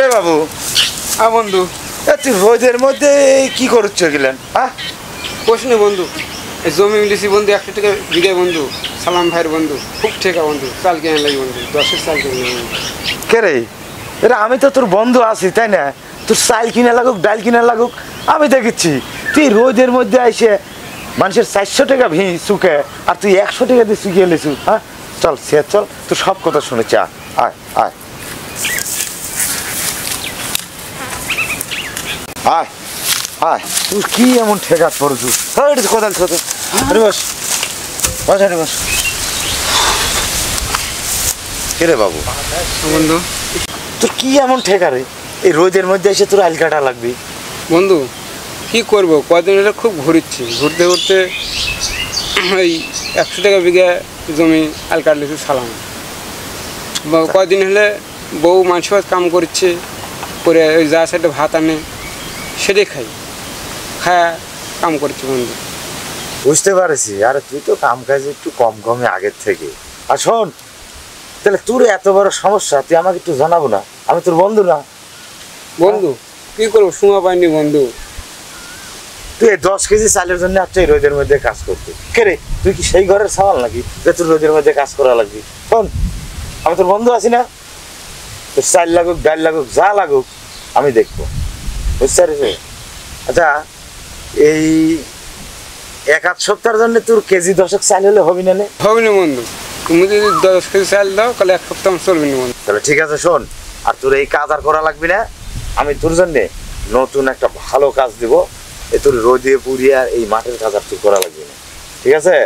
রে বাবু? বন্ধু, তুই রোদের মধ্যে কি করছ গেলেন? প্রশ্ন বন্ধু, জমি মিলেছি বন্ধু 100 টাকা বিঘা বন্ধু, সালাম ভাইয়ের বন্ধু, খুব ঠেকা বন্ধু, চাল কিনে লাগি বন্ধু, 10-এর চাল কিনে লাগি। কে রে? এরা আমি তো তোর বন্ধু আছি তাই না? তোর চাল কিনে লাগুক ডাল কিনে লাগুক আমি দেখেছি। তুই রোদের মধ্যে আইসে মানুষের 400 টাকা চুকে আর তুই 100 টাকা দিয়ে চুকিয়ে লেছু। চল সে চল, তোর সব কথা শুনেছি। আয় আয় আয় আয়, তুই কি এমন ঠেকাত পড়ছু? কোদাল ছোট বস বস বস। কে রে বাবু? বন্ধু, তোর কি এমন ঠেকা রে? এই রোদের মধ্যে এসে তোর আইল কাটা লাগবে? বন্ধু কি করবো, কদিন হলে খুব ঘুরছি, ঘুরতে ঘুরতে ওই 100 টাকা বিঘা জমি আল কাটলেছি সালাম। কদিন হলে বউ মাংস কাম করছে, করে ওই যা সাইডে ভাত আনে সেটাই খাই, খায়া কাম করছি বন্ধু। বুঝতে পারছি। আরে তুই তো কাম কাজ একটু কম কমে আগের থেকে। আর শোন, তাহলে তোর এত বড় সমস্যা তুই আমাকে একটু জানাবো না? আমি তোর বন্ধু না? বন্ধু কি করবো, সময় পাইনি বন্ধু। তুই 10 কেজি চালের জন্য আসছে এই রোদের মধ্যে কাজ করতে? কে রে, তুই কি সেই ঘরের সামাল নাকি যে তোর রোদের মধ্যে কাজ করা লাগবে? শোন, আমি তোর বন্ধু আছি না? তোর চাল লাগুক ডাল লাগুক যা লাগুক আমি দেখবো, বুঝতে পারছি? আচ্ছা, এই 1-8 সপ্তাহের জন্য তোর কেজি 10 চাল হলে হবি না? হবে না বন্ধু, তুমি যদি 10 কেজি চাল দাও তাহলে 1 সপ্তাহ চলবে না বন্ধু। তাহলে ঠিক আছে, শোন, আর তোর এই কাজ আর করা লাগবে না। আমি তোর জন্য নতুন একটা ভালো কাজ দিব। এ তোর রোদে পুড়িয়ে আর এই মাঠের কাজ আর তুই করা লাগবে না, ঠিক আছে?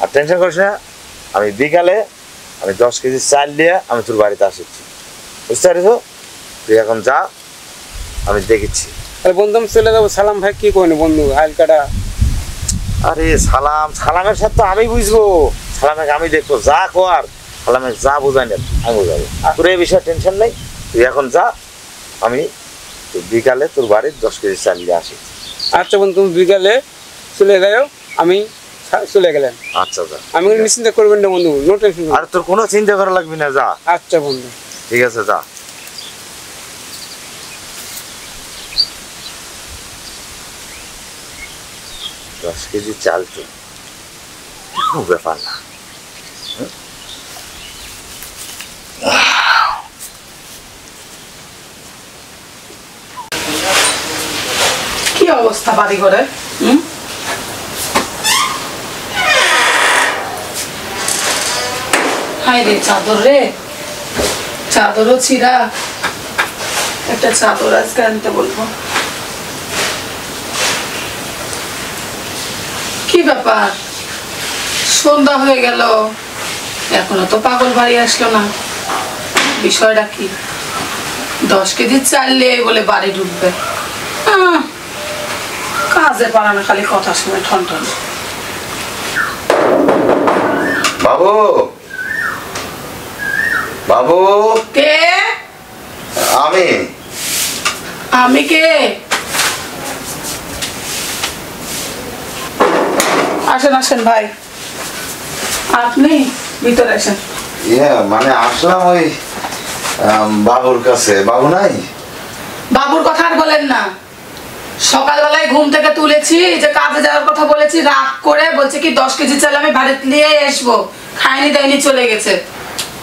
আর টেনশন করিস না। আমি বিকালে 10 কেজি চাল দিয়ে আমি তোর বাড়িতে আসছি, বুঝতে পারিস? তুই এখন যা, আমি দেখেছি। তাহলে বন্ধু আমি চলে যাবো। সালাম ভাই কি করেন বন্ধু আইল কাটা? আরে সালামের সাথে তো আমি বুঝবো, সালামের আমি দেখবো। যা কর সালামের যা বোঝাই না আমি বোঝাবো। তোর এই বিষয়ে টেনশন নেই, তুই এখন যা। আমি বিকালে তোর বাড়ির 10 কেজি চাল দিয়ে আসি। আচ্ছা বন্ধু, তুমি বিকালে চলে যাও, আমি চলে গেলাম। আচ্ছা যা, আমি নিশ্চিন্তা করবেন না বন্ধু, নো টেনশন। আর তোর কোনো চিন্তা করা লাগবে না, যা। আচ্ছা বন্ধু, ঠিক আছে, যা। দশ কেজি চাল তো কোনো ব্যাপার না। কি অবস্থা বাড়ি ঘরে? হাই রে চাদর রে, চাদরও ছিঁড়া। একটা চাদর আজকে আনতে বলবো। কি ব্যাপার, সন্ধ্যা হয়ে গেল এখনো তো পাগল বাড়ি আসলো না, বিষয়টা কি? 10 কেজি চাল নিয়ে বলে বাড়ি ঢুকবে। কাজে পারে না, খালি কথা শুনে ঠন ঠন। বাবু, বাবু। কে? আমি। আমি কে? আসেন আসেন ভাই, আপনি ভিতরে আসেন। মানে আসলাম ওই বাবুর কাছে। বাবু নাই? বাবুর কথা আর বলেন না। সকালবেলায় ঘুম থেকে তুলেছি, যে কাজে যাওয়ার কথা বলেছি, রাগ করে বলছে কি 10 কেজি চাল আমি বাড়িতে নিয়ে আসবো, খাইনি দেয়নি চলে গেছে।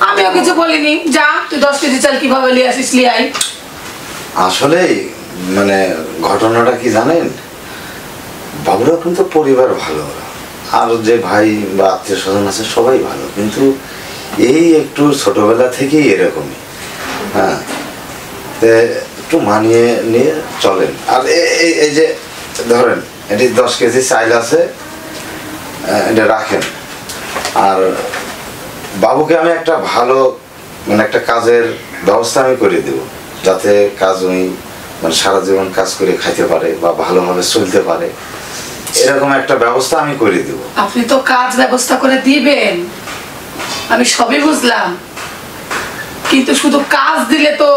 আমিও কিছু বলিনি, যা তুই 10 কেজি চাল কিভাবে নিয়ে আসিস নিয়ে আই। আসলে মানে ঘটনাটা কি জানেন, বাবুরা কিন্তু পরিবার ভালো, আর যে ভাই বা আত্মীয় স্বজন আছে সবাই ভালো, কিন্তু এই একটু ছোটবেলা থেকেই এরকমই। হ্যাঁ, একটু মানিয়ে নিয়ে চলেন। আর এই যে ধরেন এটি 10 কেজি চাল আছে, এটা রাখেন। আর বাবুকে আমি একটা ভালো মানে একটা কাজের ব্যবস্থা আমি করে দেব, যাতে কাজ উনি মানে সারা জীবন কাজ করে খাইতে পারে বা ভালোভাবে চলতে পারে, এরকম একটা ব্যবস্থা আমি করে দেব। আপনি তো কাজ ব্যবস্থা করে দিবেন, আমি সবই বুঝলাম, কিন্তু শুধু কাজ দিলে তো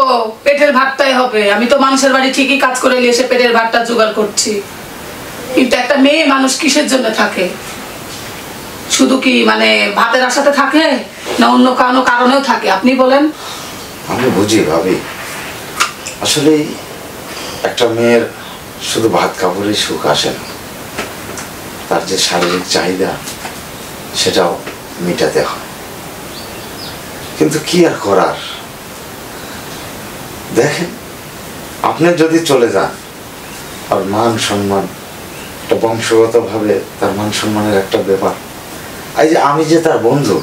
পেটের ভাতটাই হবে। আমি তো মানুষের বাড়ি ঠিকই কাজ করে নিয়ে এসে পেটের ভাতটা জোগাড় করছি, কিন্তু একটা মেয়ে মানুষ কিসের জন্য থাকে? শুধু কি মানে ভাতের আশাতে থাকে, না অন্য কোনো কারণেও থাকে? আপনি বলেন। আমি বুঝি ভাবি, আসলে একটা মেয়ের শুধু ভাত কাপড়েই সুখ আসে না, তার যে শারীরিক চাহিদা সেটাও মেটাতে হয়। কিন্তু কি আর করার, দেখেন আপনি যদি চলে যান আর মান সম্মান, একটা বংশগতভাবে তার মান সম্মানের একটা ব্যাপার। এই যে আমি যে তার বন্ধু,